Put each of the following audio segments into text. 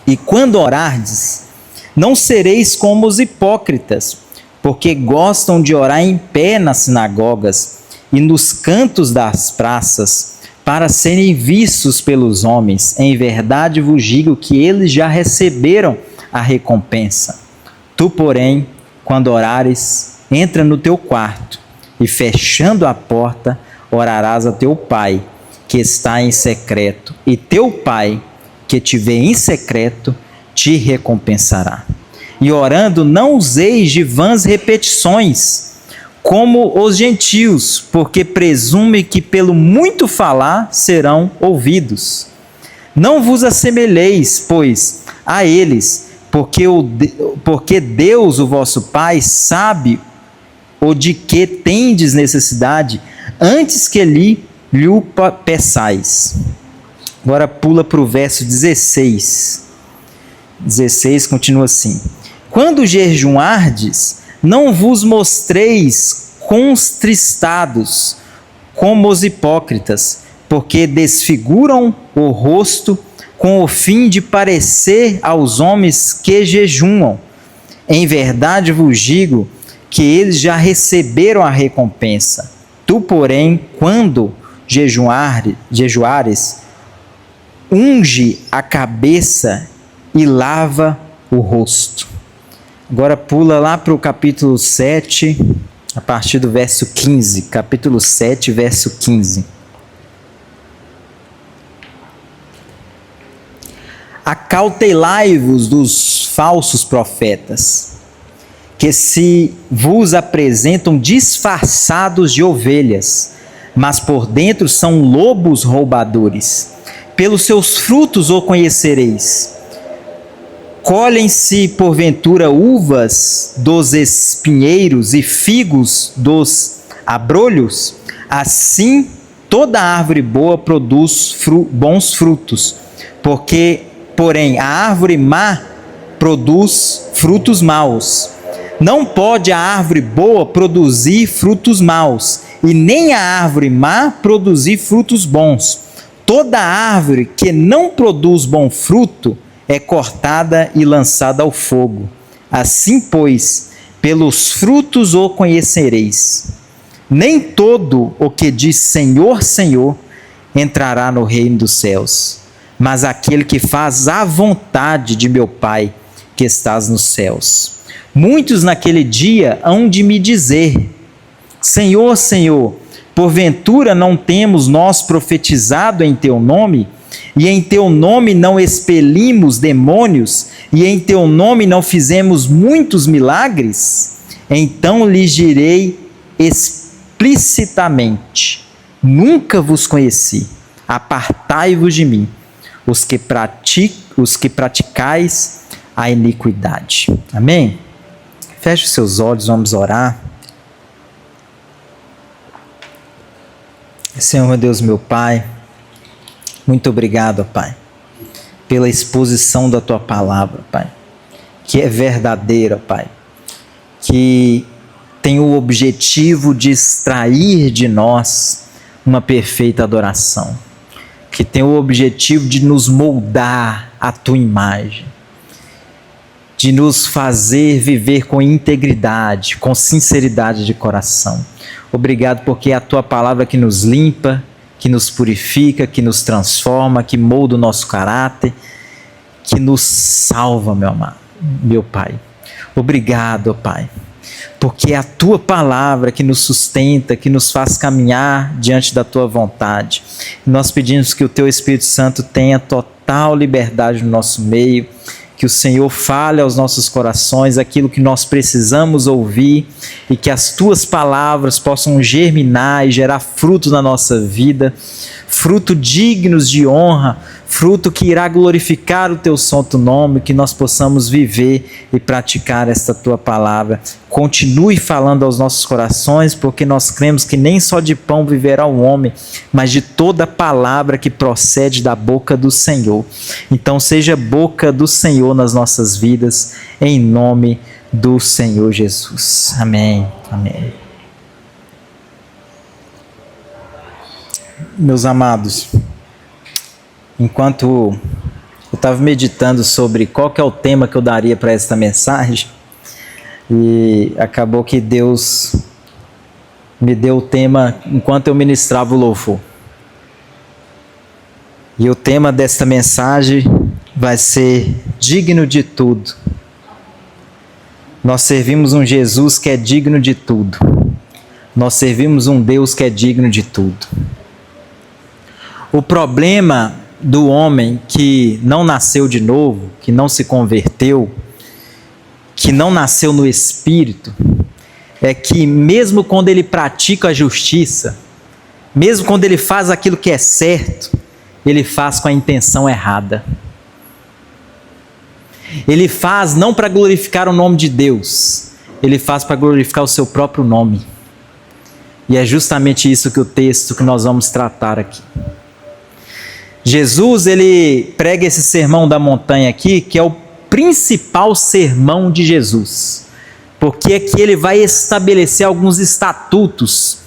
E quando orardes, não sereis como os hipócritas, porque gostam de orar em pé nas sinagogas e nos cantos das praças, para serem vistos pelos homens. Em verdade vos digo que eles já receberam a recompensa. Tu, porém, quando orares, entra no teu quarto e, fechando a porta, orarás a teu pai, que está em secreto, e teu pai, que te vê em secreto, te recompensará. E orando, não useis de vãs repetições, como os gentios, porque presume que pelo muito falar serão ouvidos. Não vos assemelheis, pois, a eles, porque Deus, o vosso Pai, sabe o de que tendes necessidade, antes que lhe o peçais. Agora pula para o verso 16. 16 continua assim: quando jejuardes, não vos mostreis contristados como os hipócritas, porque desfiguram o rosto com o fim de parecer aos homens que jejuam. Em verdade vos digo que eles já receberam a recompensa. Tu, porém, quando jejuares, unge a cabeça e lava o rosto. Agora pula lá para o capítulo 7, a partir do verso 15. Capítulo 7, verso 15. Acautelai-vos dos falsos profetas, que se vos apresentam disfarçados de ovelhas, mas por dentro são lobos roubadores. Pelos seus frutos o conhecereis. Colhem-se, porventura, uvas dos espinheiros e figos dos abrolhos? Assim, toda árvore boa produz bons frutos, porém, a árvore má produz frutos maus. Não pode a árvore boa produzir frutos maus, e nem a árvore má produzir frutos bons. Toda árvore que não produz bom fruto é cortada e lançada ao fogo. Assim, pois, pelos frutos o conhecereis. Nem todo o que diz Senhor, Senhor, entrará no reino dos céus, mas aquele que faz a vontade de meu Pai que estás nos céus. Muitos naquele dia hão de me dizer: Senhor, Senhor, porventura não temos nós profetizado em teu nome? E em teu nome não expelimos demônios? E em teu nome não fizemos muitos milagres? Então lhes direi explicitamente: nunca vos conheci. Apartai-vos de mim, os que praticais a iniquidade. Amém? Feche os seus olhos, vamos orar. Senhor, meu Deus, meu Pai, muito obrigado, Pai, pela exposição da Tua palavra, Pai, que é verdadeira, Pai, que tem o objetivo de extrair de nós uma perfeita adoração, que tem o objetivo de nos moldar à Tua imagem, de nos fazer viver com integridade, com sinceridade de coração. Obrigado porque é a Tua palavra que nos limpa, que nos purifica, que nos transforma, que molda o nosso caráter, que nos salva, meu amado, meu Pai. Obrigado, Pai, porque é a Tua palavra que nos sustenta, que nos faz caminhar diante da Tua vontade. Nós pedimos que o Teu Espírito Santo tenha total liberdade no nosso meio, que o Senhor fale aos nossos corações aquilo que nós precisamos ouvir e que as Tuas palavras possam germinar e gerar fruto na nossa vida, fruto dignos de honra, fruto que irá glorificar o Teu santo nome, que nós possamos viver e praticar esta Tua palavra. Continue falando aos nossos corações, porque nós cremos que nem só de pão viverá o homem, mas de toda palavra que procede da boca do Senhor. Então seja boca do Senhor nas nossas vidas, em nome do Senhor Jesus. Amém. Amém. Meus amados, enquanto Eu estava meditando sobre qual que é o tema que eu daria para esta mensagem e acabou que Deus me deu o tema enquanto eu ministrava o louvor. E o tema desta mensagem vai ser digno de tudo. Nós servimos um Jesus que é digno de tudo. Nós servimos um Deus que é digno de tudo. O problema do homem que não nasceu de novo, que não se converteu, que não nasceu no Espírito, é que mesmo quando ele pratica a justiça, mesmo quando ele faz aquilo que é certo, ele faz com a intenção errada. Ele faz não para glorificar o nome de Deus, ele faz para glorificar o seu próprio nome. E é justamente isso que o texto que nós vamos tratar aqui. Jesus, ele prega esse sermão da montanha aqui, que é o principal sermão de Jesus, porque aqui ele vai estabelecer alguns estatutos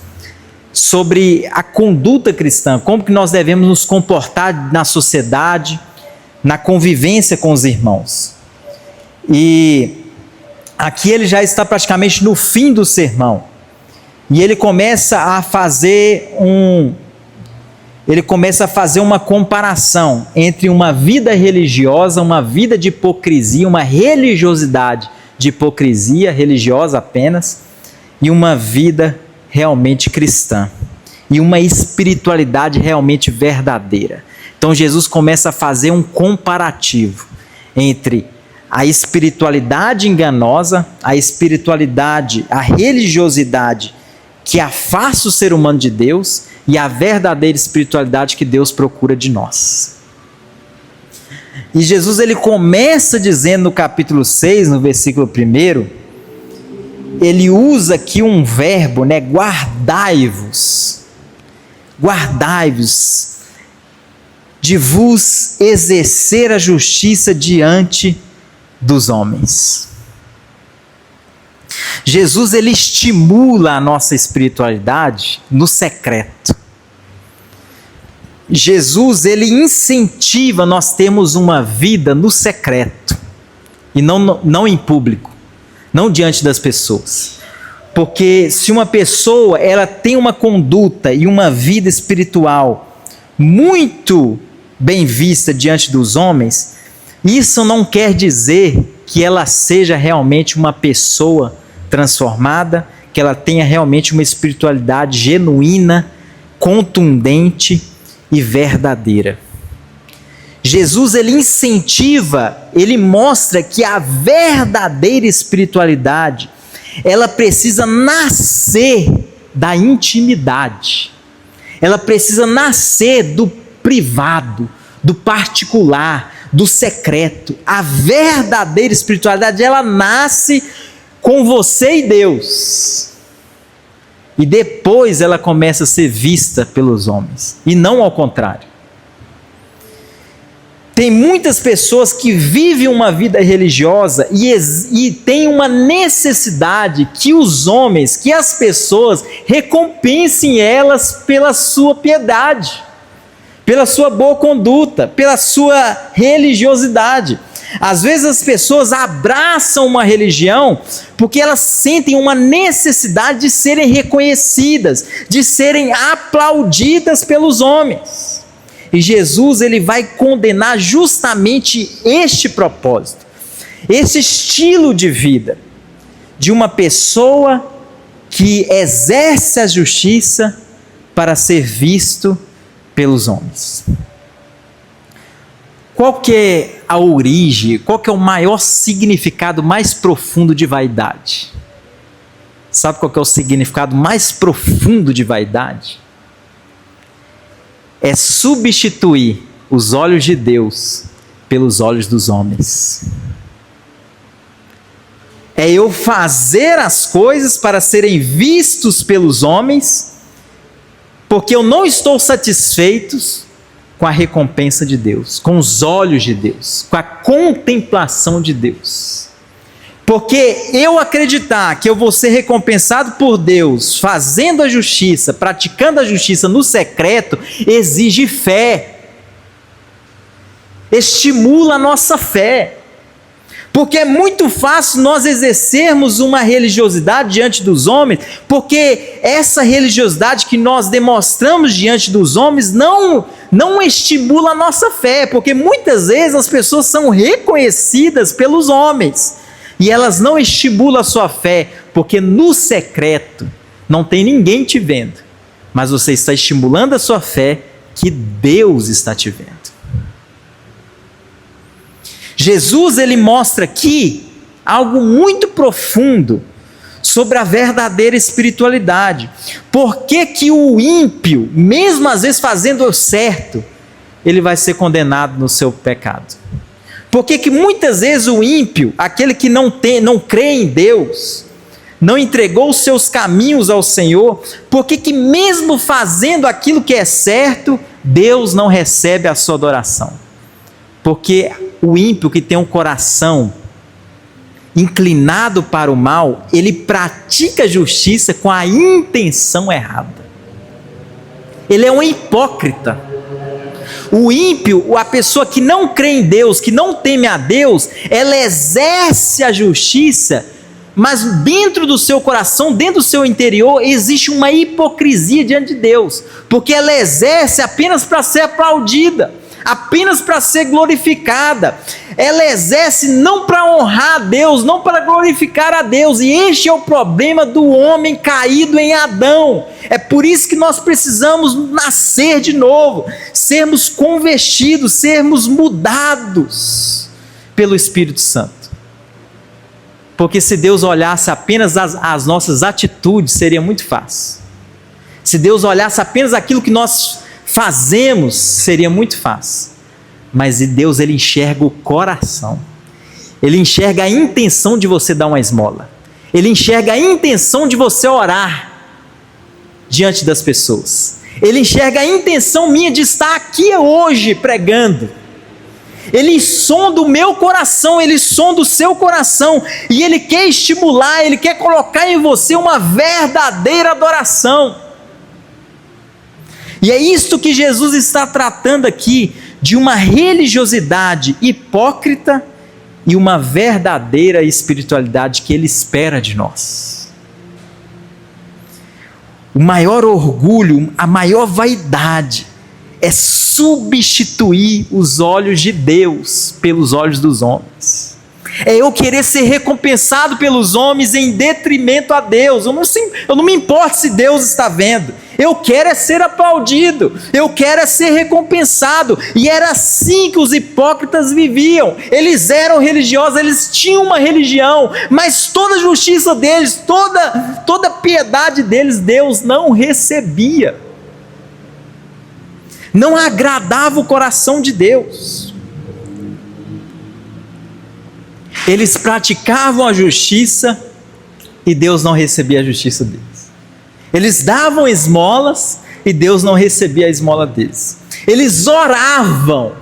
sobre a conduta cristã, como que nós devemos nos comportar na sociedade, na convivência com os irmãos. E aqui ele já está praticamente no fim do sermão, e ele começa a fazer uma comparação entre uma vida religiosa, uma vida de hipocrisia, uma religiosidade de hipocrisia religiosa apenas, e uma vida realmente cristã, e uma espiritualidade realmente verdadeira. Então Jesus começa a fazer um comparativo entre a espiritualidade enganosa, a espiritualidade, a religiosidade que afasta o ser humano de Deus, e a verdadeira espiritualidade que Deus procura de nós. E Jesus ele começa dizendo no capítulo 6, no versículo 1, ele usa aqui um verbo, né? Guardai-vos. Guardai-vos de vos exercer a justiça diante dos homens. Jesus ele estimula a nossa espiritualidade no secreto. Jesus ele incentiva nós termos uma vida no secreto e não em público, não diante das pessoas. Porque se uma pessoa ela tem uma conduta e uma vida espiritual muito bem vista diante dos homens, isso não quer dizer que ela seja realmente uma pessoa transformada, que ela tenha realmente uma espiritualidade genuína, contundente e verdadeira. Jesus ele incentiva, ele mostra que a verdadeira espiritualidade, ela precisa nascer da intimidade. Ela precisa nascer do privado, do particular, do secreto. A verdadeira espiritualidade, ela nasce com você e Deus, e depois ela começa a ser vista pelos homens, e não ao contrário. Tem muitas pessoas que vivem uma vida religiosa e tem uma necessidade que os homens, que as pessoas recompensem elas pela sua piedade, pela sua boa conduta, pela sua religiosidade. Às vezes as pessoas abraçam uma religião porque elas sentem uma necessidade de serem reconhecidas, de serem aplaudidas pelos homens. E Jesus ele vai condenar justamente este propósito, esse estilo de vida de uma pessoa que exerce a justiça para ser visto pelos homens. Qual que é a origem, qual que é o maior significado mais profundo de vaidade? Sabe qual que é o significado mais profundo de vaidade? É substituir os olhos de Deus pelos olhos dos homens. É eu fazer as coisas para serem vistos pelos homens, porque eu não estou satisfeito com a recompensa de Deus, com os olhos de Deus, com a contemplação de Deus. Porque eu acreditar que eu vou ser recompensado por Deus fazendo a justiça, praticando a justiça no secreto, exige fé. estimula a nossa fé. Porque é muito fácil nós exercermos uma religiosidade diante dos homens, porque essa religiosidade que nós demonstramos diante dos homens não estimula a nossa fé, porque muitas vezes as pessoas são reconhecidas pelos homens, e elas não estimulam a sua fé, porque no secreto não tem ninguém te vendo, mas você está estimulando a sua fé que Deus está te vendo. Jesus, ele mostra aqui algo muito profundo sobre a verdadeira espiritualidade. Por que que o ímpio, mesmo às vezes fazendo o certo, ele vai ser condenado no seu pecado? Por que que muitas vezes o ímpio, aquele que não crê em Deus, não entregou os seus caminhos ao Senhor, por que que mesmo fazendo aquilo que é certo, Deus não recebe a sua adoração? Porque o ímpio que tem um coração inclinado para o mal, ele pratica a justiça com a intenção errada. Ele é um hipócrita. O ímpio, a pessoa que não crê em Deus, que não teme a Deus, ela exerce a justiça, mas dentro do seu coração, dentro do seu interior, existe uma hipocrisia diante de Deus, porque ela exerce apenas para ser aplaudida, apenas para ser glorificada. Ela exerce não para honrar a Deus, não para glorificar a Deus, e este é o problema do homem caído em Adão. É por isso que nós precisamos nascer de novo, sermos convertidos, sermos mudados pelo Espírito Santo. Porque se Deus olhasse apenas as nossas atitudes, seria muito fácil. Se Deus olhasse apenas aquilo que nós fazemos, seria muito fácil. Mas Deus, ele enxerga o coração. Ele enxerga a intenção de você dar uma esmola. Ele enxerga a intenção de você orar diante das pessoas. Ele enxerga a intenção minha de estar aqui hoje pregando. Ele sonda o meu coração, ele sonda o seu coração, e ele quer estimular, ele quer colocar em você uma verdadeira adoração. E é isto que Jesus está tratando aqui, de uma religiosidade hipócrita e uma verdadeira espiritualidade que ele espera de nós. O maior orgulho, a maior vaidade é substituir os olhos de Deus pelos olhos dos homens. É eu querer ser recompensado pelos homens em detrimento a Deus. Eu não me importo se Deus está vendo. Eu quero é ser aplaudido. Eu quero é ser recompensado. E era assim que os hipócritas viviam. Eles eram religiosos, eles tinham uma religião, mas toda a justiça deles, toda a piedade deles, Deus não recebia. Não agradava o coração de Deus. Eles praticavam a justiça e Deus não recebia a justiça deles. Eles davam esmolas e Deus não recebia a esmola deles. Eles oravam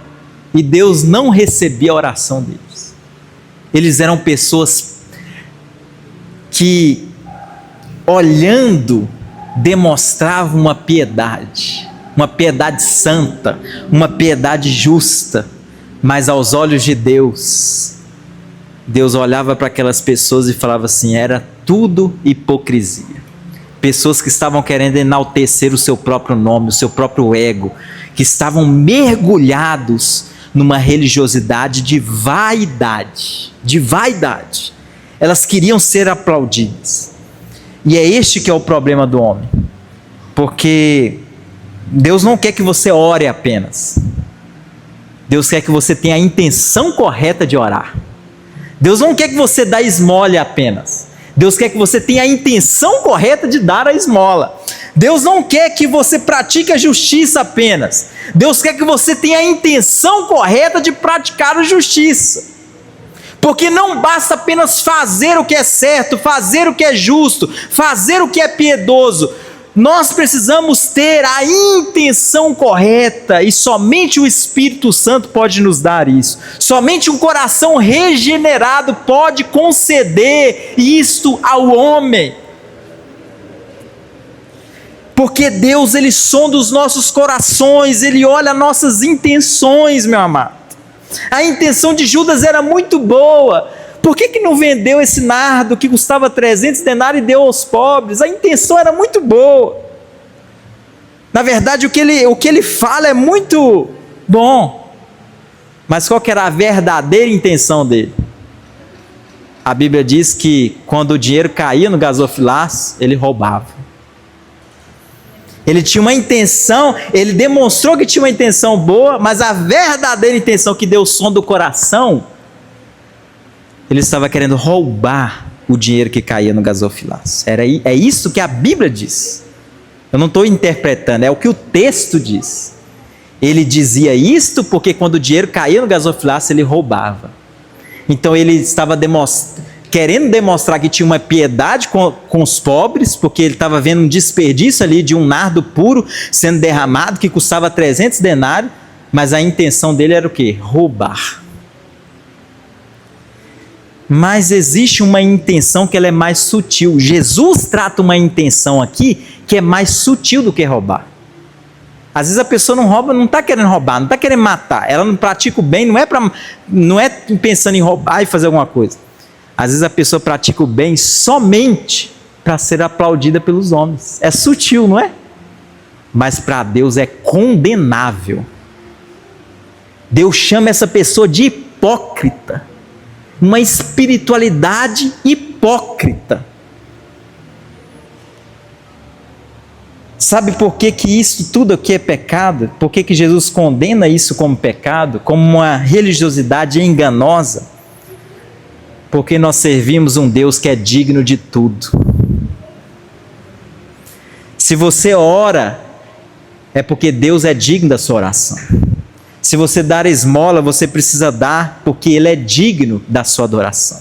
e Deus não recebia a oração deles. Eles eram pessoas que, olhando, demonstravam uma piedade santa, uma piedade justa, mas aos olhos de Deus, Deus olhava para aquelas pessoas e falava assim: era tudo hipocrisia. Pessoas que estavam querendo enaltecer o seu próprio nome, o seu próprio ego, que estavam mergulhados numa religiosidade de vaidade. Elas queriam ser aplaudidas. E é este que é o problema do homem. Porque Deus não quer que você ore apenas. Deus quer que você tenha a intenção correta de orar. Deus não quer que você dê esmola apenas. Deus quer que você tenha a intenção correta de dar a esmola. Deus não quer que você pratique a justiça apenas. Deus quer que você tenha a intenção correta de praticar a justiça. Porque não basta apenas fazer o que é certo, fazer o que é justo, fazer o que é piedoso. Nós precisamos ter a intenção correta, e somente o Espírito Santo pode nos dar isso. Somente um coração regenerado pode conceder isto ao homem. Porque Deus, ele sonda os nossos corações, ele olha nossas intenções, meu amado. A intenção de Judas era muito boa. Por que não vendeu esse nardo que custava 300 denários e deu aos pobres? A intenção era muito boa. Na verdade, o que ele fala é muito bom. Mas qual que era a verdadeira intenção dele? A Bíblia diz que quando o dinheiro caía no gasofilaço, ele roubava. Ele tinha uma intenção, ele demonstrou que tinha uma intenção boa, mas a verdadeira intenção que deu o som do coração, ele estava querendo roubar o dinheiro que caía no gasofilaço. É isso que a Bíblia diz. Eu não estou interpretando, é o que o texto diz. Ele dizia isto porque quando o dinheiro caía no gasofilaço, ele roubava. Então ele estava querendo demonstrar que tinha uma piedade com os pobres, porque ele estava vendo um desperdício ali de um nardo puro sendo derramado, que custava 300 denários, mas a intenção dele era o quê? Roubar. Mas existe uma intenção que ela é mais sutil. Jesus trata uma intenção aqui que é mais sutil do que roubar. Às vezes a pessoa não rouba, não está querendo roubar, não está querendo matar. Ela não pratica o bem, não é pensando em roubar e fazer alguma coisa. Às vezes a pessoa pratica o bem somente para ser aplaudida pelos homens. É sutil, não é? Mas para Deus é condenável. Deus chama essa pessoa de hipócrita. Uma espiritualidade hipócrita. Sabe por que isso tudo aqui é pecado? Por que Jesus condena isso como pecado? Como uma religiosidade enganosa? Porque nós servimos um Deus que é digno de tudo. Se você ora, é porque Deus é digno da sua oração. Se você dar esmola, você precisa dar porque Ele é digno da sua adoração.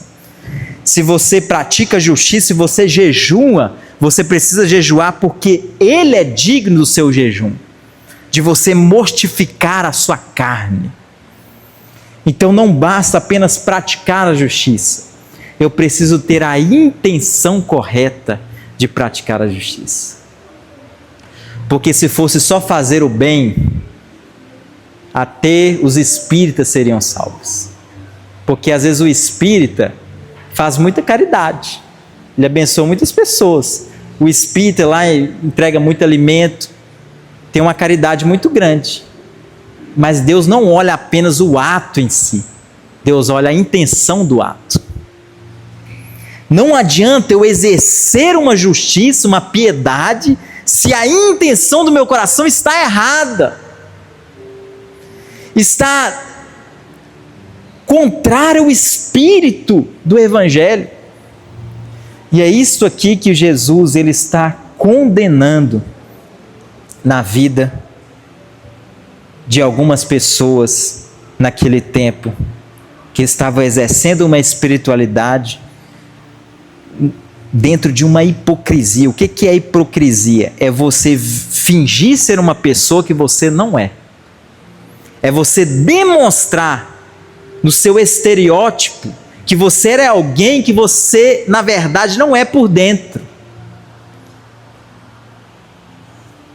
Se você pratica justiça, se você jejua, você precisa jejuar porque Ele é digno do seu jejum, de você mortificar a sua carne. Então não basta apenas praticar a justiça, eu preciso ter a intenção correta de praticar a justiça. Porque se fosse só fazer o bem, até os espíritas seriam salvos. Porque às vezes o espírita faz muita caridade, ele abençoa muitas pessoas. O espírita lá entrega muito alimento, tem uma caridade muito grande. Mas Deus não olha apenas o ato em si, Deus olha a intenção do ato. Não adianta eu exercer uma justiça, uma piedade, se a intenção do meu coração está errada, está contrária ao espírito do Evangelho. E é isso aqui que Jesus ele está condenando na vida de algumas pessoas naquele tempo, que estavam exercendo uma espiritualidade dentro de uma hipocrisia. O que é hipocrisia? É você fingir ser uma pessoa que você não é. É você demonstrar no seu estereótipo que você é alguém que você, na verdade, não é por dentro.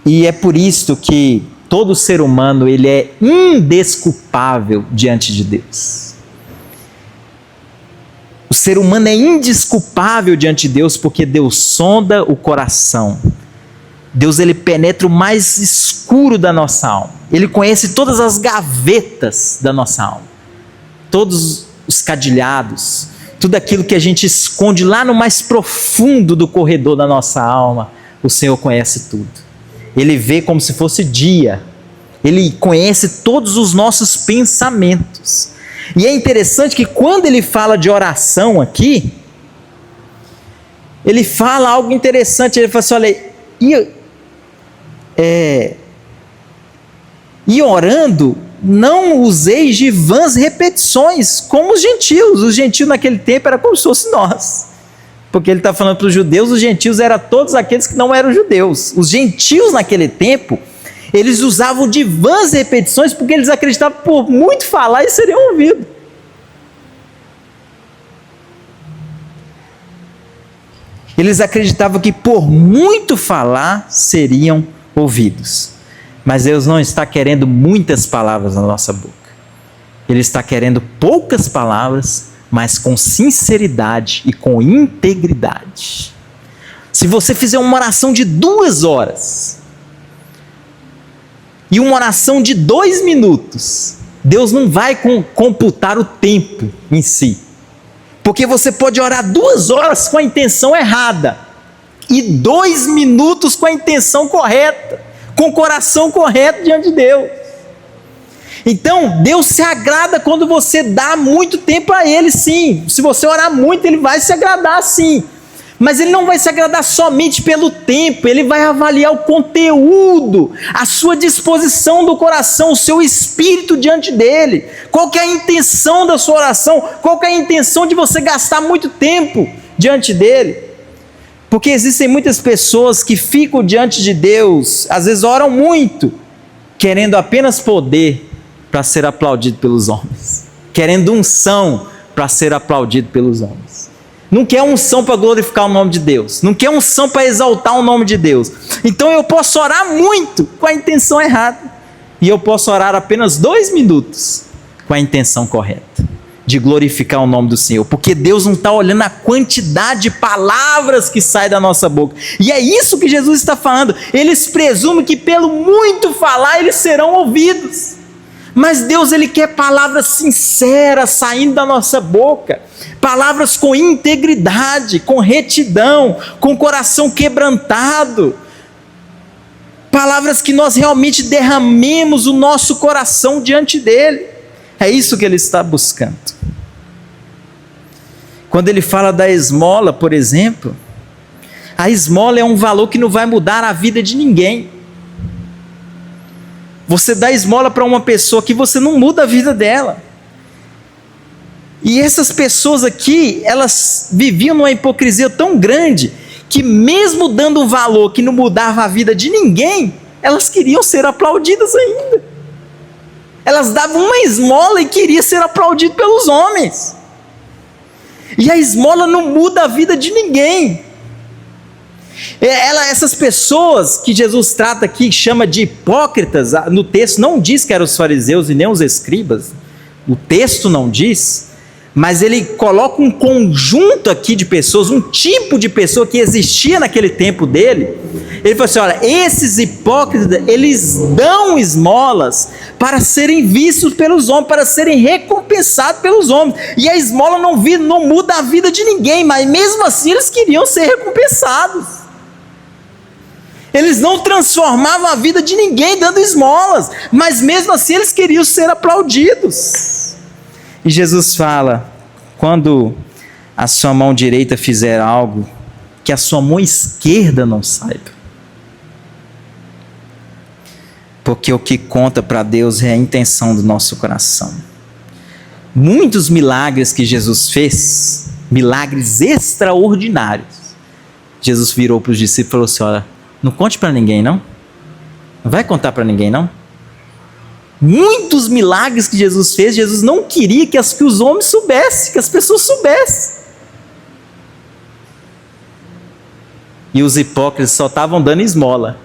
E é por isso que todo ser humano ele é indesculpável diante de Deus. O ser humano é indesculpável diante de Deus porque Deus sonda o coração. Deus ele penetra o mais escuro da nossa alma. Ele conhece todas as gavetas da nossa alma. Todos os cadeados, tudo aquilo que a gente esconde lá no mais profundo do corredor da nossa alma, o Senhor conhece tudo. Ele vê como se fosse dia. Ele conhece todos os nossos pensamentos. E é interessante que quando ele fala de oração aqui, ele fala algo interessante. Ele fala assim, olha, e orando, não useis de vãs repetições, como os gentios. Os gentios naquele tempo era como se fosse nós. Porque ele está falando para os judeus, os gentios eram todos aqueles que não eram judeus. Os gentios naquele tempo, eles usavam de vãs repetições porque eles acreditavam que por muito falar eles seriam ouvidos. Eles acreditavam que por muito falar seriam ouvidos. Mas Deus não está querendo muitas palavras na nossa boca. Ele está querendo poucas palavras, mas com sinceridade e com integridade. Se você fizer uma oração de 2 horas e uma oração de 2 minutos, Deus não vai computar o tempo em si. Porque você pode orar 2 horas com a intenção errada e 2 minutos com a intenção correta, com o coração correto diante de Deus. Então, Deus se agrada quando você dá muito tempo a Ele, sim. Se você orar muito, Ele vai se agradar, sim. Mas Ele não vai se agradar somente pelo tempo, Ele vai avaliar o conteúdo, a sua disposição do coração, o seu espírito diante dEle. Qual que é a intenção da sua oração? Qual que é a intenção de você gastar muito tempo diante dEle? Porque existem muitas pessoas que ficam diante de Deus, às vezes oram muito, querendo apenas poder para ser aplaudido pelos homens, querendo unção para ser aplaudido pelos homens. Não quer unção para glorificar o nome de Deus, não quer unção para exaltar o nome de Deus. Então eu posso orar muito com a intenção errada, e eu posso orar apenas 2 minutos com a intenção correta, de glorificar o nome do Senhor, porque Deus não está olhando a quantidade de palavras que saem da nossa boca, e é isso que Jesus está falando. Eles presumem que pelo muito falar eles serão ouvidos, mas Deus, Ele quer palavras sinceras saindo da nossa boca, palavras com integridade, com retidão, com coração quebrantado, palavras que nós realmente derramemos o nosso coração diante dEle. É isso que Ele está buscando. Quando Ele fala da esmola, por exemplo, a esmola é um valor que não vai mudar a vida de ninguém. Você dá esmola para uma pessoa que você não muda a vida dela. E essas pessoas aqui, elas viviam numa hipocrisia tão grande, que mesmo dando um valor que não mudava a vida de ninguém, elas queriam ser aplaudidas ainda. Elas davam uma esmola e queriam ser aplaudidas pelos homens. E a esmola não muda a vida de ninguém. Essas pessoas que Jesus trata aqui, chama de hipócritas, no texto não diz que eram os fariseus e nem os escribas, o texto não diz, mas ele coloca um conjunto aqui de pessoas, um tipo de pessoa que existia naquele tempo dele. Ele falou assim: olha, esses hipócritas, eles dão esmolas para serem vistos pelos homens, para serem recompensados pelos homens, e a esmola não muda a vida de ninguém, mas mesmo assim eles queriam ser recompensados. Eles não transformavam a vida de ninguém dando esmolas, mas mesmo assim eles queriam ser aplaudidos. E Jesus fala: quando a sua mão direita fizer algo, que a sua mão esquerda não saiba. Porque o que conta para Deus é a intenção do nosso coração. Muitos milagres que Jesus fez, milagres extraordinários, Jesus virou para os discípulos e falou assim: olha, não conte para ninguém não, não vai contar para ninguém não. Muitos milagres que Jesus fez, Jesus não queria que os homens soubessem, que as pessoas soubessem. E os hipócritas só estavam dando esmola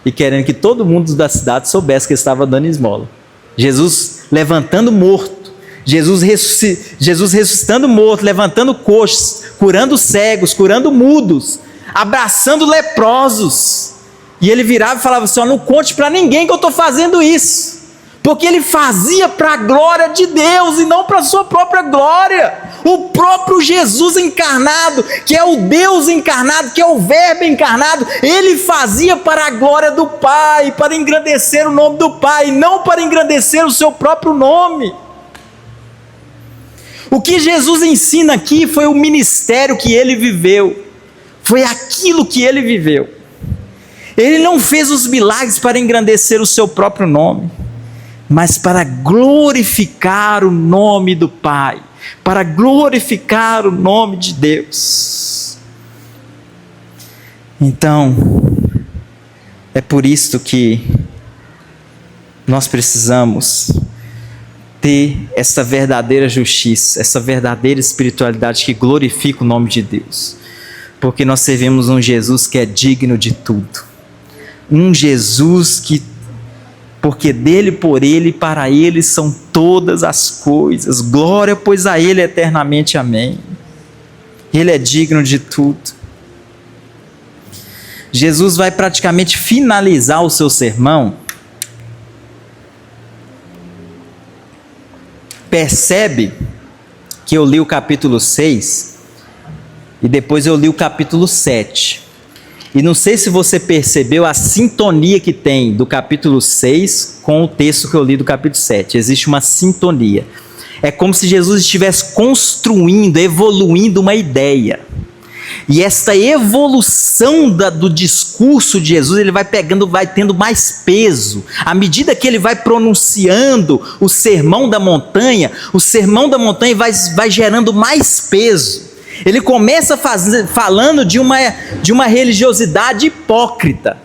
e querendo que todo mundo da cidade soubesse que estava dando esmola. Jesus levantando morto, Jesus ressuscitando morto, levantando coxos, curando cegos, curando mudos, abraçando leprosos. E ele virava e falava assim: não conte para ninguém que eu estou fazendo isso. Porque ele fazia para a glória de Deus e não para a sua própria glória. O próprio Jesus encarnado, que é o Deus encarnado, que é o Verbo encarnado, ele fazia para a glória do Pai, para engrandecer o nome do Pai, não para engrandecer o seu próprio nome. O que Jesus ensina aqui foi o ministério que ele viveu, foi aquilo que ele viveu. Ele não fez os milagres para engrandecer o seu próprio nome, mas para glorificar o nome do Pai, para glorificar o nome de Deus. Então, é por isso que nós precisamos ter essa verdadeira justiça, essa verdadeira espiritualidade que glorifica o nome de Deus, porque nós servimos um Jesus que é digno de tudo, um Jesus que porque dele, por ele e para ele são todas as coisas. Glória, pois, a ele eternamente. Amém. Ele é digno de tudo. Jesus vai praticamente finalizar o seu sermão. Percebe que eu li o capítulo 6 e depois eu li o capítulo 7. E não sei se você percebeu a sintonia que tem do capítulo 6 com o texto que eu li do capítulo 7. Existe uma sintonia. É como se Jesus estivesse construindo, evoluindo uma ideia. E esta evolução do discurso de Jesus, ele vai pegando, vai tendo mais peso. À medida que ele vai pronunciando o sermão da montanha, o sermão da montanha vai gerando mais peso. Ele começa falando de uma religiosidade hipócrita,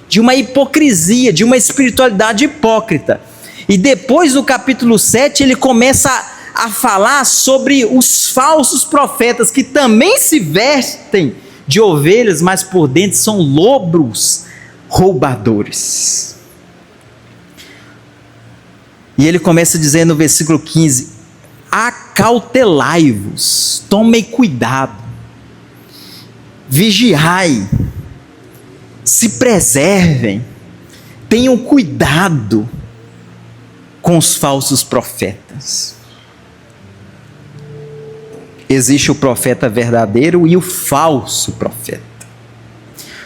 de uma hipocrisia, de uma espiritualidade hipócrita. E depois no capítulo 7 ele começa a falar sobre os falsos profetas, que também se vestem de ovelhas, mas por dentro são lobos roubadores. E ele começa dizendo no versículo 15: acautelai-vos, tomem cuidado, vigiai, se preservem, tenham cuidado com os falsos profetas. Existe o profeta verdadeiro e o falso profeta.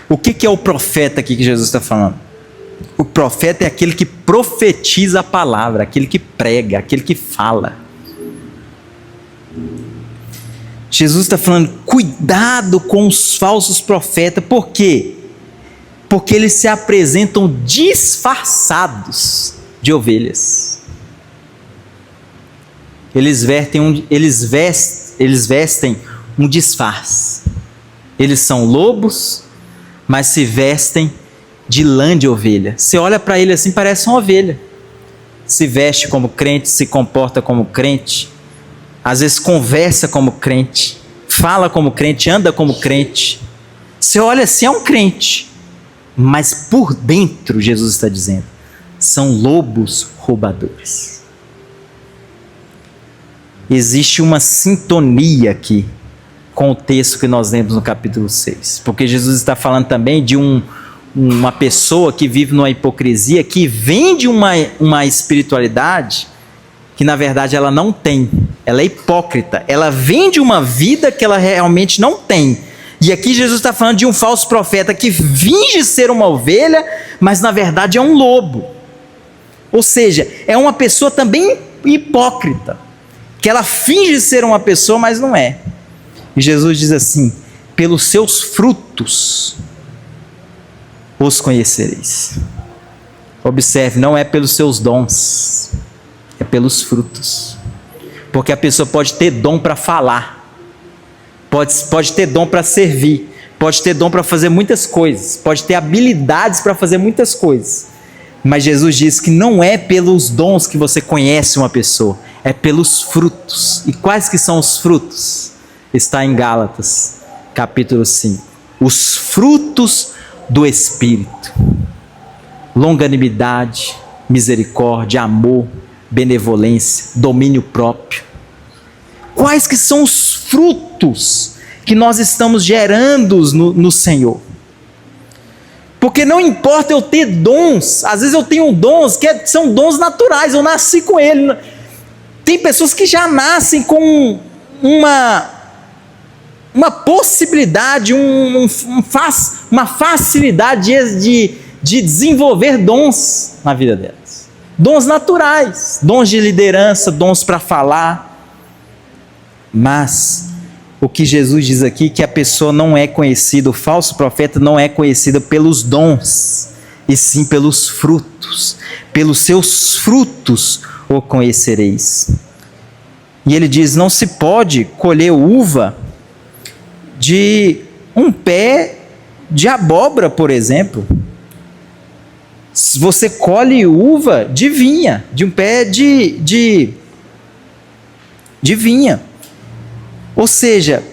O que é o profeta aqui que Jesus está falando? O profeta é aquele que profetiza a palavra, aquele que prega, aquele que fala. Jesus está falando, cuidado com os falsos profetas. Por quê? Porque eles se apresentam disfarçados de ovelhas. Eles vestem um disfarce. Eles são lobos, mas se vestem de lã de ovelha. Você olha para ele assim, parece uma ovelha. Se veste como crente, se comporta como crente, às vezes conversa como crente, fala como crente, anda como crente. Você olha assim, é um crente, mas por dentro, Jesus está dizendo, são lobos roubadores. Existe uma sintonia aqui com o texto que nós lemos no capítulo 6, porque Jesus está falando também de uma pessoa que vive numa hipocrisia, que vende uma espiritualidade que na verdade ela não tem, ela é hipócrita, ela vende uma vida que ela realmente não tem. E aqui Jesus está falando de um falso profeta que finge ser uma ovelha, mas na verdade é um lobo. Ou seja, é uma pessoa também hipócrita, que ela finge ser uma pessoa, mas não é. E Jesus diz assim: pelos seus frutos os conhecereis. Observe, não é pelos seus dons, é pelos frutos. Porque a pessoa pode ter dom para falar, pode ter dom para servir, pode ter dom para fazer muitas coisas, pode ter habilidades para fazer muitas coisas, mas Jesus diz que não é pelos dons que você conhece uma pessoa, é pelos frutos. E quais que são os frutos? Está em Gálatas, capítulo 5. Os frutos do Espírito: longanimidade, misericórdia, amor, benevolência, domínio próprio. Quais que são os frutos que nós estamos gerando no Senhor? Porque não importa eu ter dons, às vezes eu tenho dons que são dons naturais, eu nasci com ele. Tem pessoas que já nascem com uma possibilidade, uma facilidade de desenvolver dons na vida delas. Dons naturais, dons de liderança, dons para falar. Mas o que Jesus diz aqui, que a pessoa não é conhecida, o falso profeta não é conhecido pelos dons, e sim pelos frutos. Pelos seus frutos o conhecereis. E ele diz, não se pode colher uva de um pé de abóbora, por exemplo. Você colhe uva de vinha, de um pé de vinha. Ou seja,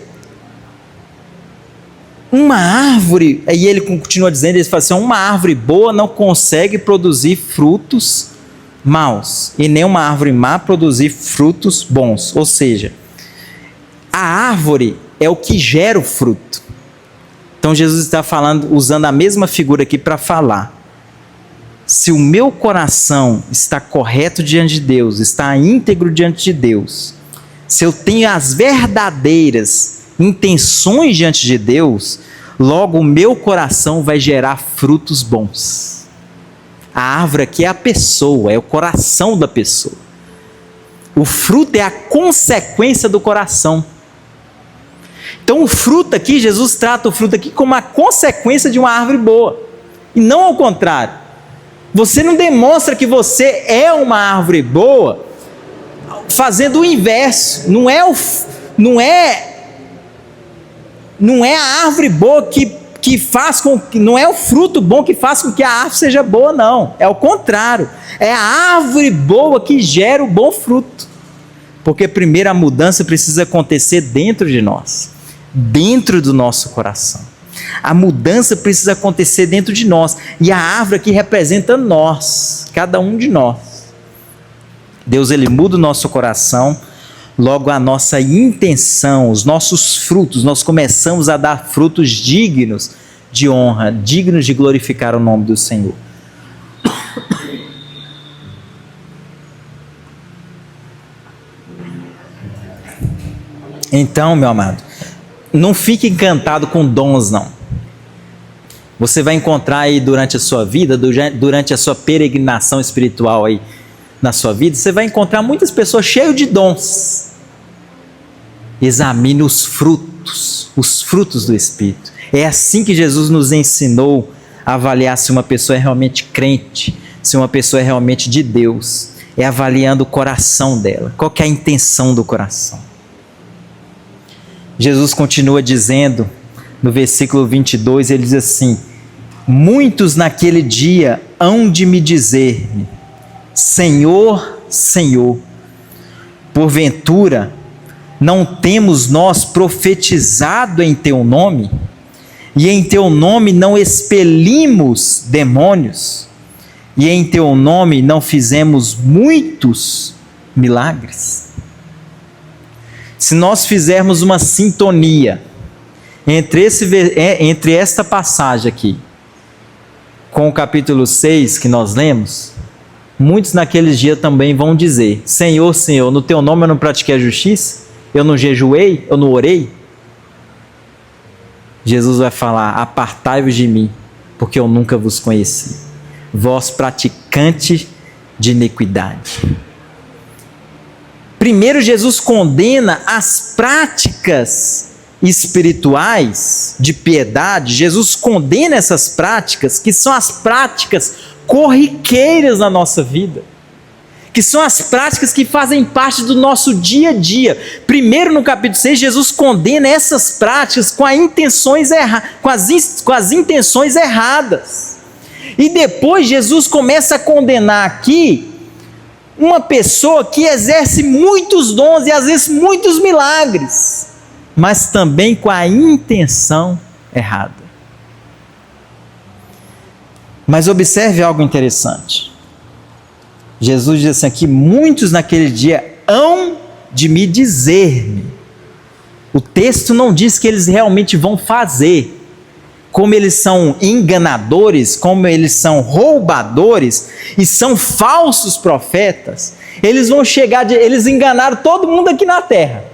Uma árvore, aí ele continua dizendo, ele fala assim, uma árvore boa não consegue produzir frutos maus, e nem uma árvore má produzir frutos bons. Ou seja, a árvore é o que gera o fruto. Então Jesus está falando, usando a mesma figura aqui para falar. Se o meu coração está correto diante de Deus, está íntegro diante de Deus, se eu tenho as verdadeiras intenções diante de Deus, logo o meu coração vai gerar frutos bons. A árvore aqui é a pessoa, é o coração da pessoa. O fruto é a consequência do coração. Então o fruto aqui, Jesus trata o fruto aqui como a consequência de uma árvore boa, e não ao contrário. Você não demonstra que você é uma árvore boa fazendo o inverso. Não é a árvore boa que faz com que, não é o fruto bom que faz com que a árvore seja boa, não. É o contrário. É a árvore boa que gera o bom fruto. Porque primeiro a mudança precisa acontecer dentro de nós, dentro do nosso coração. A mudança precisa acontecer dentro de nós. E a árvore aqui representa nós, cada um de nós. Deus, ele muda o nosso coração, logo a nossa intenção, os nossos frutos, nós começamos a dar frutos dignos de honra, dignos de glorificar o nome do Senhor. Então, meu amado, não fique encantado com dons, não. Você vai encontrar aí durante a sua vida, durante a sua peregrinação espiritual aí na sua vida, você vai encontrar muitas pessoas cheias de dons. Examine os frutos do Espírito. É assim que Jesus nos ensinou a avaliar se uma pessoa é realmente crente, se uma pessoa é realmente de Deus. É avaliando o coração dela. Qual que é a intenção do coração? Jesus continua dizendo, no versículo 22, ele diz assim: muitos naquele dia hão de me dizer-me, Senhor, Senhor, porventura não temos nós profetizado em teu nome? E em teu nome não expelimos demônios? E em teu nome não fizemos muitos milagres? Se nós fizermos uma sintonia entre esta passagem aqui com o capítulo 6 que nós lemos, muitos naqueles dias também vão dizer: Senhor, Senhor, no teu nome eu não pratiquei a justiça? Eu não jejuei? Eu não orei? Jesus vai falar: apartai-vos de mim, porque eu nunca vos conheci, vós praticantes de iniquidade. Primeiro, Jesus condena as práticas espirituais de piedade. Jesus condena essas práticas, que são as práticas corriqueiras na nossa vida, que são as práticas que fazem parte do nosso dia a dia. Primeiro, no capítulo 6, Jesus condena essas práticas com as intenções erradas. E depois Jesus começa a condenar aqui uma pessoa que exerce muitos dons e às vezes muitos milagres, mas também com a intenção errada. Mas observe algo interessante. Jesus diz assim aqui: muitos naquele dia hão de me dizer-me. O texto não diz que eles realmente vão fazer. Como eles são enganadores, como eles são roubadores e são falsos profetas, eles vão chegar, eles enganaram todo mundo aqui na terra.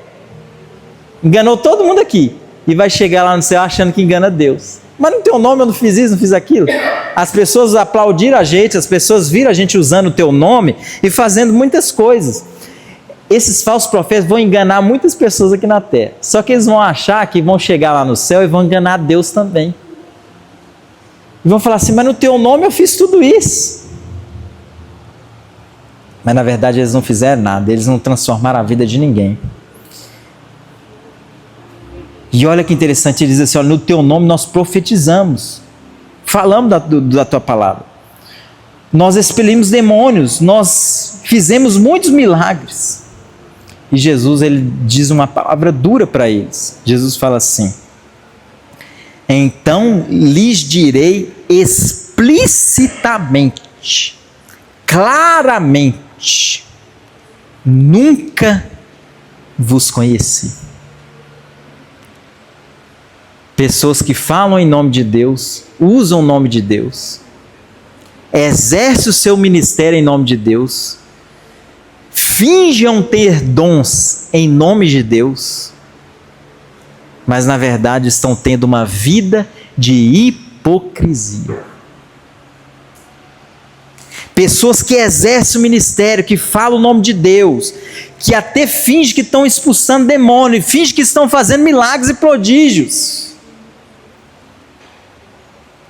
Enganou todo mundo aqui. E vai chegar lá no céu achando que engana Deus. Mas no teu nome eu não fiz isso, não fiz aquilo. As pessoas aplaudiram a gente, as pessoas viram a gente usando o teu nome e fazendo muitas coisas. Esses falsos profetas vão enganar muitas pessoas aqui na terra. Só que eles vão achar que vão chegar lá no céu e vão enganar Deus também. E vão falar assim: mas no teu nome eu fiz tudo isso. Mas na verdade eles não fizeram nada, eles não transformaram a vida de ninguém. E olha que interessante, ele diz assim: olha, no teu nome nós profetizamos, falamos da tua palavra, nós expelimos demônios, nós fizemos muitos milagres. E Jesus, ele diz uma palavra dura para eles. Jesus fala assim: Então lhes direi explicitamente, claramente: nunca vos conheci. Pessoas que falam em nome de Deus, usam o nome de Deus, exercem o seu ministério em nome de Deus, fingem ter dons em nome de Deus, mas na verdade estão tendo uma vida de hipocrisia. Pessoas que exercem o ministério, que falam o nome de Deus, que até fingem que estão expulsando demônio, fingem que estão fazendo milagres e prodígios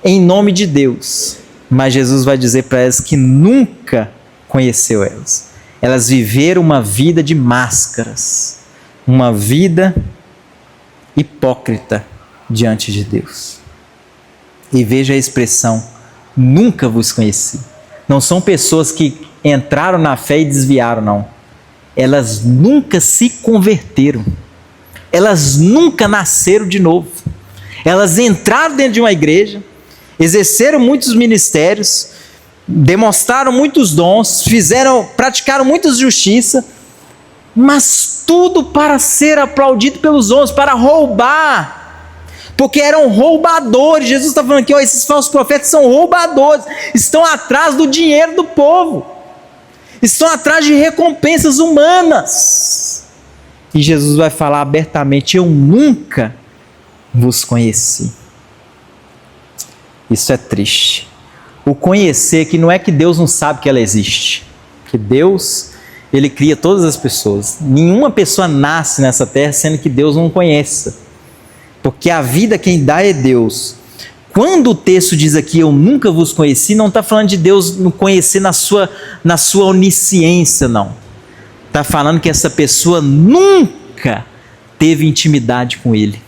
em nome de Deus, mas Jesus vai dizer para elas que nunca conheceu elas. Elas viveram uma vida de máscaras, uma vida hipócrita diante de Deus. E veja a expressão: nunca vos conheci. Não são pessoas que entraram na fé e desviaram, não. Elas nunca se converteram. Elas nunca nasceram de novo. Elas entraram dentro de uma igreja, exerceram muitos ministérios, demonstraram muitos dons, praticaram muitas justiça, mas tudo para ser aplaudido pelos homens, para roubar, porque eram roubadores. Jesus está falando aqui, esses falsos profetas são roubadores, estão atrás do dinheiro do povo, estão atrás de recompensas humanas. E Jesus vai falar abertamente: eu nunca vos conheci. Isso é triste. O conhecer, que não é que Deus não sabe que ela existe, que Deus, Ele cria todas as pessoas. Nenhuma pessoa nasce nessa terra sendo que Deus não conheça, porque a vida quem dá é Deus. Quando o texto diz aqui: eu nunca vos conheci, não está falando de Deus não conhecer na sua onisciência, não. Está falando que essa pessoa nunca teve intimidade com Ele,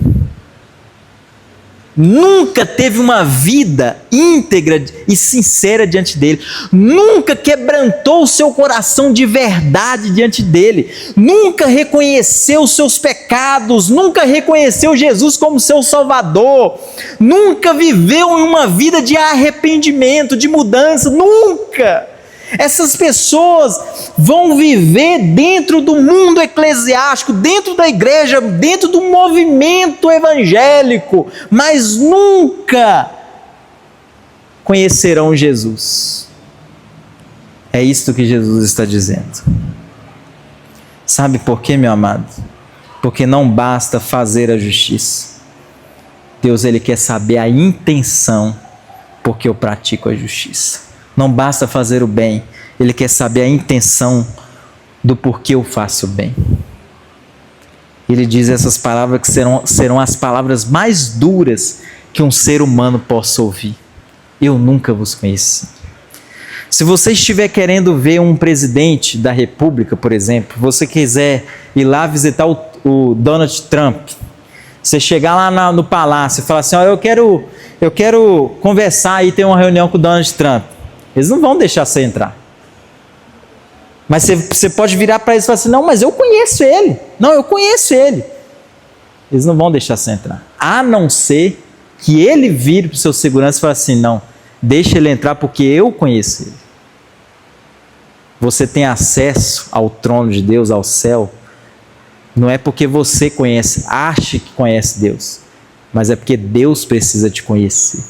nunca teve uma vida íntegra e sincera diante dele, nunca quebrantou o seu coração de verdade diante dele, nunca reconheceu os seus pecados, nunca reconheceu Jesus como seu Salvador, nunca viveu em uma vida de arrependimento, de mudança, nunca. Essas pessoas vão viver dentro do mundo eclesiástico, dentro da igreja, dentro do movimento evangélico, mas nunca conhecerão Jesus. É isto que Jesus está dizendo. Sabe por quê, meu amado? Porque não basta fazer a justiça. Deus, Ele quer saber a intenção porque eu pratico a justiça. Não basta fazer o bem, Ele quer saber a intenção do porquê eu faço o bem. Ele diz essas palavras que serão as palavras mais duras que um ser humano possa ouvir: eu nunca vos conheci. Se você estiver querendo ver um presidente da república, por exemplo, você quiser ir lá visitar o Donald Trump, você chegar lá no palácio e falar assim: eu quero conversar e ter uma reunião com o Donald Trump. Eles não vão deixar você entrar. Mas você pode virar para eles e falar assim: não, mas eu conheço ele. Não, eu conheço ele. Eles não vão deixar você entrar. A não ser que ele vire para o seu segurança e fale assim: não, deixa ele entrar porque eu conheço ele. Você tem acesso ao trono de Deus, ao céu, não é porque você conhece, acha que conhece Deus, mas é porque Deus precisa te conhecer.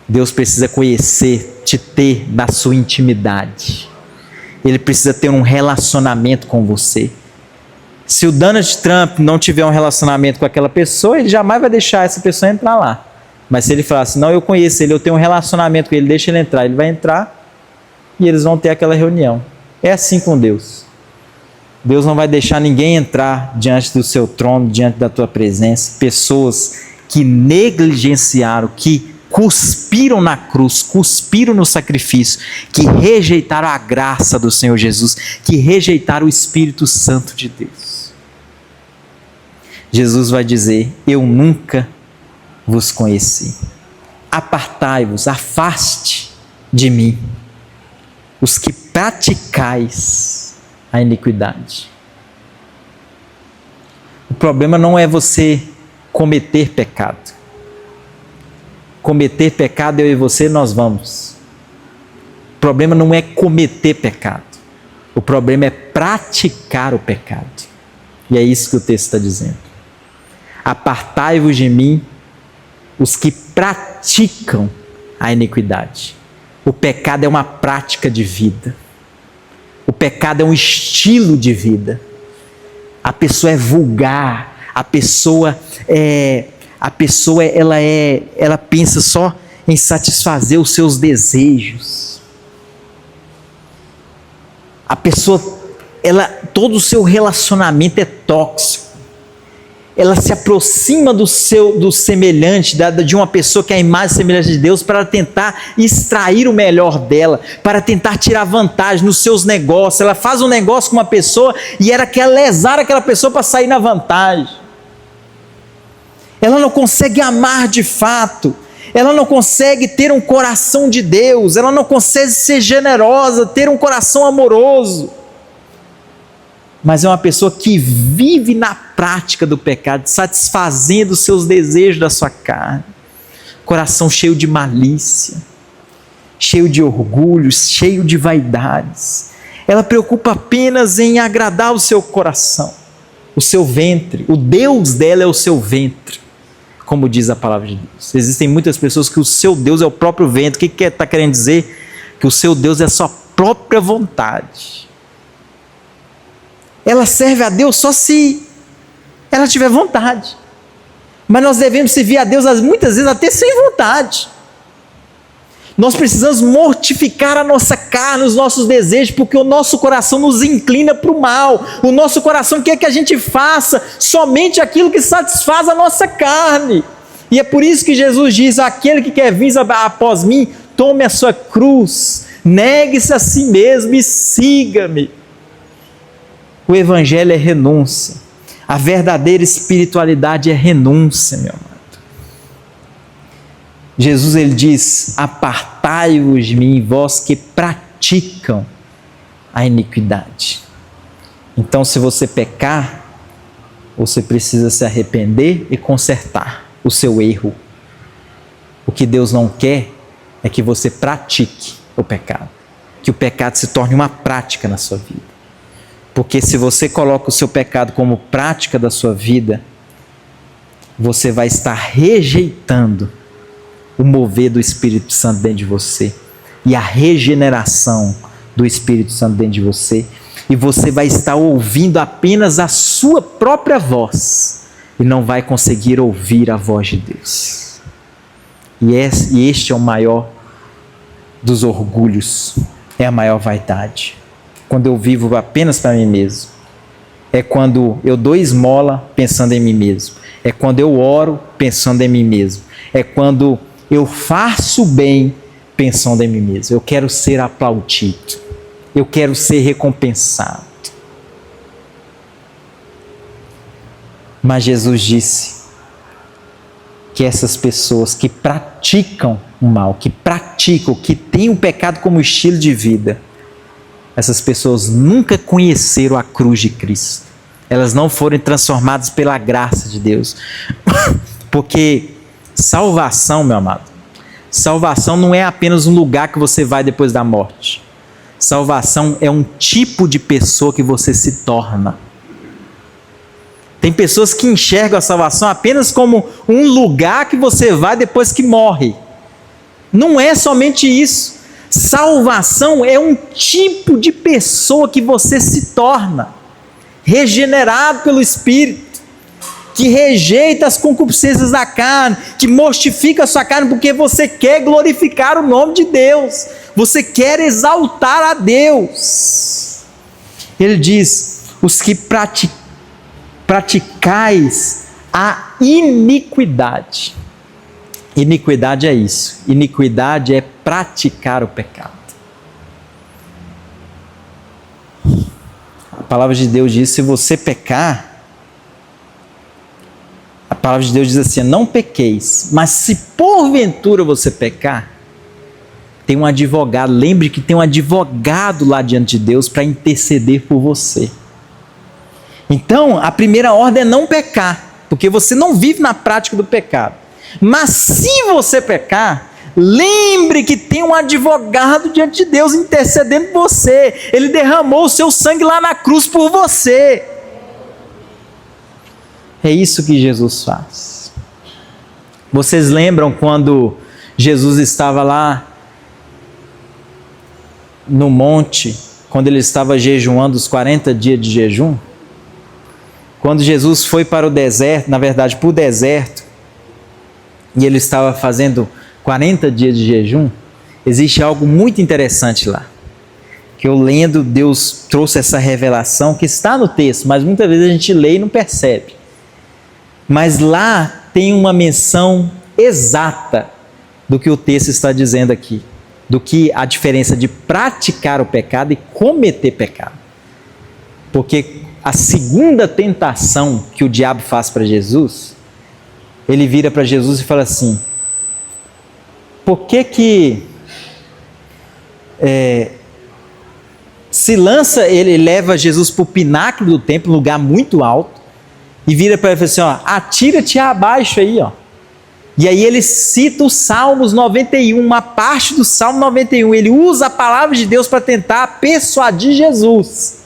Deus precisa conhecer, te ter na sua intimidade. Ele precisa ter um relacionamento com você. Se o Donald Trump não tiver um relacionamento com aquela pessoa, ele jamais vai deixar essa pessoa entrar lá. Mas se ele falar assim: não, eu conheço ele, eu tenho um relacionamento com ele, deixa ele entrar. Ele vai entrar e eles vão ter aquela reunião. É assim com Deus. Deus não vai deixar ninguém entrar diante do seu trono, diante da tua presença. Pessoas que negligenciaram, que cuspiram na cruz, cuspiram no sacrifício, que rejeitaram a graça do Senhor Jesus, que rejeitaram o Espírito Santo de Deus. Jesus vai dizer: eu nunca vos conheci. Apartai-vos, afaste de mim, os que praticais a iniquidade. O problema não é você cometer pecado. cometer pecado, eu e você, nós vamos. O problema não é cometer pecado. O problema é praticar o pecado. E é isso que o texto está dizendo. Apartai-vos de mim, os que praticam a iniquidade. O pecado é uma prática de vida. O pecado é um estilo de vida. A pessoa é vulgar. A pessoa ela pensa só em satisfazer os seus desejos. A pessoa, todo o seu relacionamento é tóxico. Ela se aproxima do semelhante, de uma pessoa que é a imagem e semelhança de Deus, para tentar extrair o melhor dela, para tentar tirar vantagem nos seus negócios. Ela faz um negócio com uma pessoa e ela quer lesar aquela pessoa para sair na vantagem. Ela não consegue amar de fato. Ela não consegue ter um coração de Deus. Ela não consegue ser generosa, ter um coração amoroso. Mas é uma pessoa que vive na prática do pecado, satisfazendo os seus desejos da sua carne. Coração cheio de malícia, cheio de orgulho, cheio de vaidades. Ela preocupa apenas em agradar o seu coração, o seu ventre. O Deus dela é o seu ventre, como diz a palavra de Deus. Existem muitas pessoas que o seu Deus é o próprio ventre. O que está querendo dizer? Que o seu Deus é a sua própria vontade. Ela serve a Deus só se ela tiver vontade. Mas nós devemos servir a Deus muitas vezes até sem vontade. Nós precisamos mortificar a nossa carne, os nossos desejos, porque o nosso coração nos inclina para o mal. O nosso coração quer que a gente faça somente aquilo que satisfaz a nossa carne. E é por isso que Jesus diz: aquele que quer vir após mim, tome a sua cruz, negue-se a si mesmo e siga-me. O evangelho é renúncia. A verdadeira espiritualidade é renúncia, meu amado. Jesus, ele diz: apartai-vos de mim, vós que praticam a iniquidade. Então, se você pecar, você precisa se arrepender e consertar o seu erro. O que Deus não quer é que você pratique o pecado, que o pecado se torne uma prática na sua vida. Porque se você coloca o seu pecado como prática da sua vida, você vai estar rejeitando o mover do Espírito Santo dentro de você e a regeneração do Espírito Santo dentro de você, e você vai estar ouvindo apenas a sua própria voz e não vai conseguir ouvir a voz de Deus. E este é o maior dos orgulhos, é a maior vaidade. Quando eu vivo apenas para mim mesmo. É quando eu dou esmola pensando em mim mesmo. É quando eu oro pensando em mim mesmo. É quando eu faço bem pensando em mim mesmo. Eu quero ser aplaudido. Eu quero ser recompensado. Mas Jesus disse que essas pessoas que praticam o mal, que têm o pecado como estilo de vida, essas pessoas nunca conheceram a cruz de Cristo. Elas não foram transformadas pela graça de Deus. Porque salvação, meu amado, salvação não é apenas um lugar que você vai depois da morte. Salvação é um tipo de pessoa que você se torna. Tem pessoas que enxergam a salvação apenas como um lugar que você vai depois que morre. Não é somente isso. Salvação é um tipo de pessoa que você se torna, regenerado pelo Espírito, que rejeita as concupiscências da carne, que mortifica a sua carne, porque você quer glorificar o nome de Deus, você quer exaltar a Deus. Ele diz: os que praticais a iniquidade. Iniquidade é isso. Iniquidade é praticar o pecado. A palavra de Deus diz: se você pecar, a palavra de Deus diz assim: não pequeis, mas se porventura você pecar, tem um advogado. Lembre que tem um advogado lá diante de Deus para interceder por você. Então, a primeira ordem é não pecar, porque você não vive na prática do pecado. Mas se você pecar, lembre que tem um advogado diante de Deus intercedendo por você. Ele derramou o seu sangue lá na cruz por você. É isso que Jesus faz. Vocês lembram quando Jesus estava lá no monte, quando ele estava jejuando os 40 dias de jejum? Quando Jesus foi para o deserto, na verdade para o deserto, e ele estava fazendo 40 dias de jejum, existe algo muito interessante lá. Que eu lendo, Deus trouxe essa revelação que está no texto, mas muitas vezes a gente lê e não percebe. Mas lá tem uma menção exata do que o texto está dizendo aqui. Do que a diferença de praticar o pecado e cometer pecado. Porque a segunda tentação que o diabo faz para Jesus, ele vira para Jesus e fala assim: por que se lança, ele leva Jesus para o pináculo do templo, um lugar muito alto, e vira para ele e fala assim: ó, atira-te abaixo aí, ó. E aí ele cita os Salmos 91, uma parte do Salmo 91, ele usa a palavra de Deus para tentar persuadir Jesus.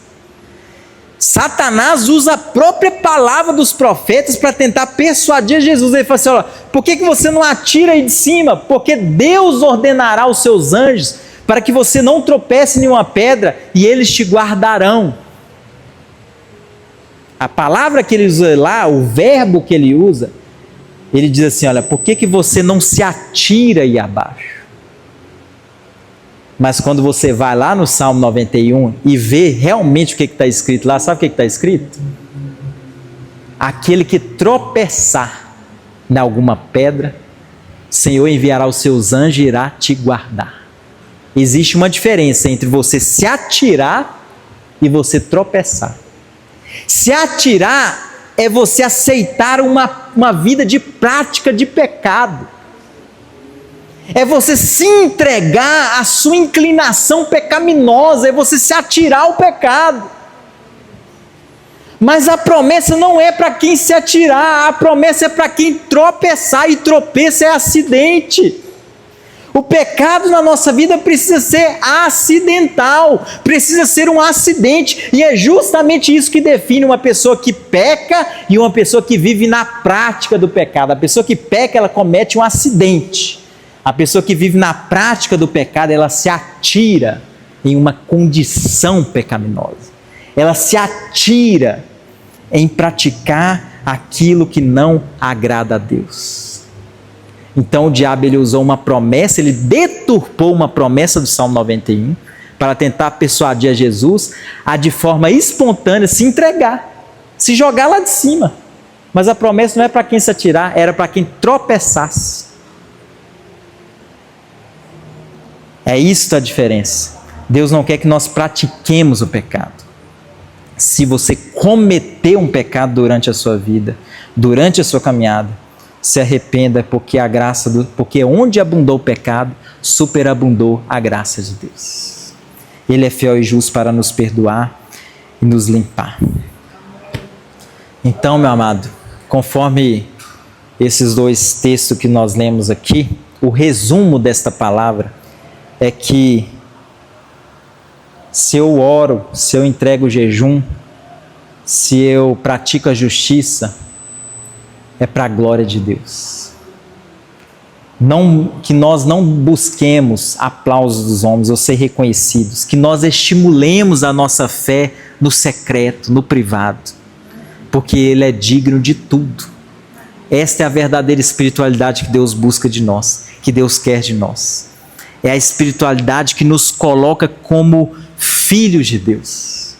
Satanás usa a própria palavra dos profetas para tentar persuadir Jesus. Ele fala assim: olha, por que você não atira aí de cima? Porque Deus ordenará os seus anjos para que você não tropece em nenhuma pedra e eles te guardarão. A palavra que ele usa lá, o verbo que ele usa, ele diz assim: olha, por que você não se atira aí abaixo? Mas quando você vai lá no Salmo 91 e vê realmente o que está escrito lá, sabe o que está escrito? Aquele que tropeçar em alguma pedra, o Senhor enviará os seus anjos e irá te guardar. Existe uma diferença entre você se atirar e você tropeçar. Se atirar é você aceitar uma vida de prática de pecado. É você se entregar à sua inclinação pecaminosa, é você se atirar ao pecado. Mas a promessa não é para quem se atirar, a promessa é para quem tropeçar, e tropeço é acidente. O pecado na nossa vida precisa ser acidental, precisa ser um acidente, e é justamente isso que define uma pessoa que peca e uma pessoa que vive na prática do pecado. A pessoa que peca, ela comete um acidente. A pessoa que vive na prática do pecado, ela se atira em uma condição pecaminosa. Ela se atira em praticar aquilo que não agrada a Deus. Então o diabo, ele usou uma promessa, ele deturpou uma promessa do Salmo 91 para tentar persuadir a Jesus a de forma espontânea se entregar, se jogar lá de cima. Mas a promessa não é para quem se atirar, era para quem tropeçasse. É isso a diferença. Deus não quer que nós pratiquemos o pecado. Se você cometer um pecado durante a sua vida, durante a sua caminhada, se arrependa, porque onde abundou o pecado, superabundou a graça de Deus. Ele é fiel e justo para nos perdoar e nos limpar. Então, meu amado, conforme esses dois textos que nós lemos aqui, o resumo desta palavra é que se eu oro, se eu entrego o jejum, se eu pratico a justiça, é para a glória de Deus. Que nós não busquemos aplausos dos homens ou ser reconhecidos, que nós estimulemos a nossa fé no secreto, no privado, porque Ele é digno de tudo. Esta é a verdadeira espiritualidade que Deus busca de nós, que Deus quer de nós. É a espiritualidade que nos coloca como filhos de Deus,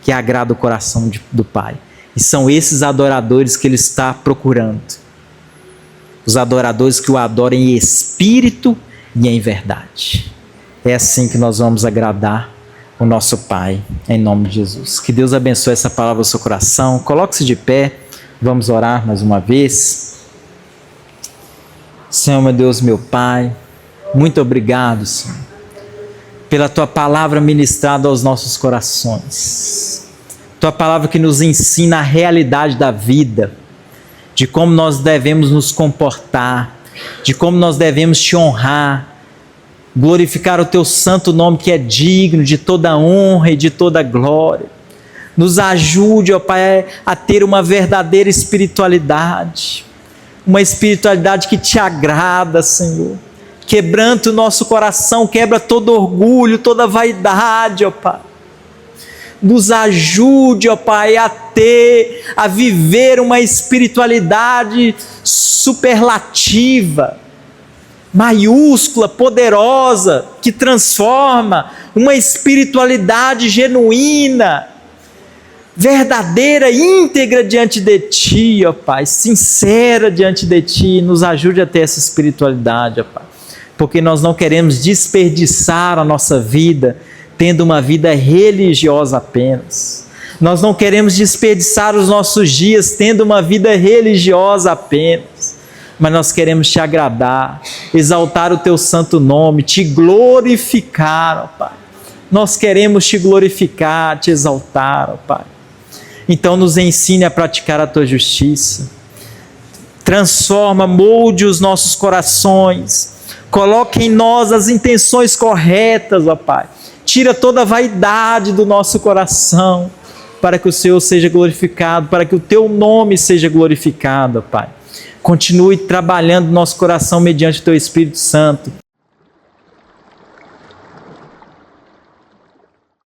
que agrada o coração do Pai. E são esses adoradores que Ele está procurando. Os adoradores que o adoram em espírito e em verdade. É assim que nós vamos agradar o nosso Pai, em nome de Jesus. Que Deus abençoe essa palavra no seu coração. Coloque-se de pé, vamos orar mais uma vez. Senhor, meu Deus, meu Pai, muito obrigado, Senhor, pela Tua palavra ministrada aos nossos corações. Tua palavra que nos ensina a realidade da vida, de como nós devemos nos comportar, de como nós devemos te honrar, glorificar o teu santo nome que é digno de toda honra e de toda glória. Nos ajude, ó Pai, a ter uma verdadeira espiritualidade, uma espiritualidade que te agrada, Senhor. Quebranta o nosso coração, quebra todo orgulho, toda vaidade, ó Pai. Nos ajude, ó Pai, a viver uma espiritualidade superlativa, maiúscula, poderosa, que transforma, uma espiritualidade genuína, verdadeira, íntegra diante de Ti, ó Pai, sincera diante de Ti. Nos ajude a ter essa espiritualidade, ó Pai, porque nós não queremos desperdiçar a nossa vida tendo uma vida religiosa apenas. Nós não queremos desperdiçar os nossos dias tendo uma vida religiosa apenas, mas nós queremos te agradar, exaltar o teu santo nome, te glorificar, ó Pai. Nós queremos te glorificar, te exaltar, ó Pai. Então nos ensine a praticar a tua justiça. Transforma, molde os nossos corações. Coloque em nós as intenções corretas, ó Pai. Tira toda a vaidade do nosso coração, para que o Senhor seja glorificado, para que o teu nome seja glorificado, ó Pai. Continue trabalhando no nosso coração mediante o teu Espírito Santo,